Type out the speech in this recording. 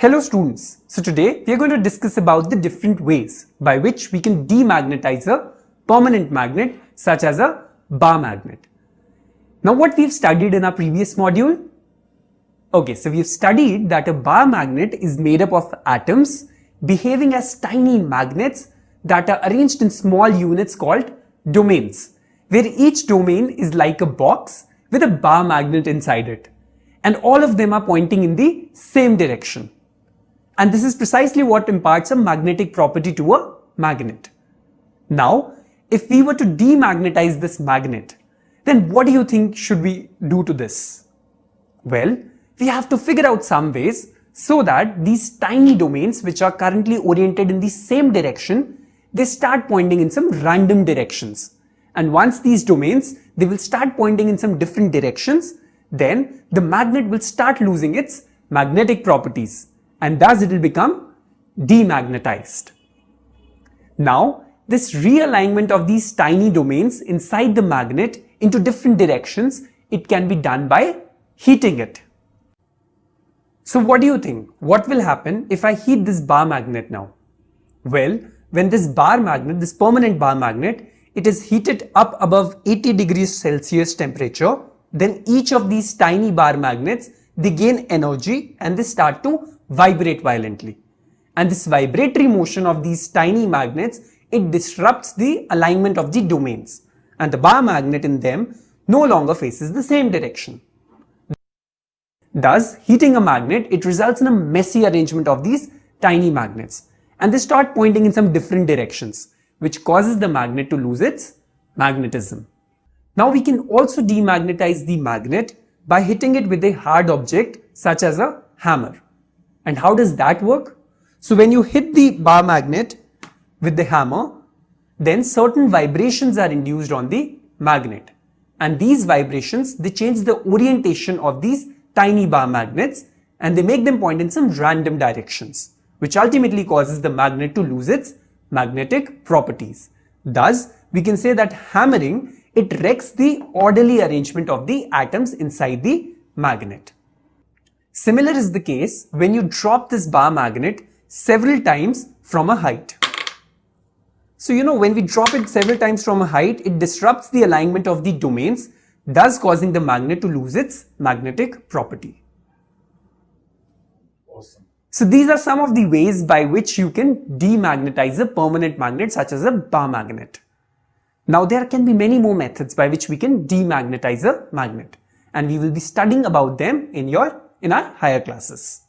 Hello students, so today we are going to discuss about the different ways by which we can demagnetize a permanent magnet such as a bar magnet. Now what we've studied in our previous module? Okay, so we've studied that a bar magnet is made up of atoms behaving as tiny magnets that are arranged in small units called domains, where each domain is like a box with a bar magnet inside it, and all of them are pointing in the same direction. And this is precisely what imparts a magnetic property to a magnet. Now, if we were to demagnetize this magnet, then what do you think should we do to this? Well, we have to figure out some ways so that these tiny domains, which are currently oriented in the same direction, they start pointing in some random directions. And once these domains, they will start pointing in some different directions, then the magnet will start losing its magnetic properties. And thus it will become demagnetized. Now, this realignment of these tiny domains inside the magnet into different directions, it can be done by heating it. So what do you think? What will happen if I heat this bar magnet now? Well, when this bar magnet, this permanent bar magnet, it is heated up above 80 degrees Celsius temperature, then each of these tiny bar magnets, they gain energy and they start to vibrate violently. And this vibratory motion of these tiny magnets, it disrupts the alignment of the domains, and the bar magnet in them no longer faces the same direction. Thus, heating a magnet, it results in a messy arrangement of these tiny magnets, and they start pointing in some different directions, which causes the magnet to lose its magnetism. Now we can also demagnetize the magnet by hitting it with a hard object such as a hammer. And how does that work? So when you hit the bar magnet with the hammer, then certain vibrations are induced on the magnet. And these vibrations, they change the orientation of these tiny bar magnets and they make them point in some random directions, which ultimately causes the magnet to lose its magnetic properties. Thus, we can say that hammering, it wrecks the orderly arrangement of the atoms inside the magnet. Similar is the case when you drop this bar magnet several times from a height. So when we drop it several times from a height, it disrupts the alignment of the domains, thus causing the magnet to lose its magnetic property. Awesome. So these are some of the ways by which you can demagnetize a permanent magnet such as a bar magnet. Now there can be many more methods by which we can demagnetize a magnet, and we will be studying about them in our higher classes.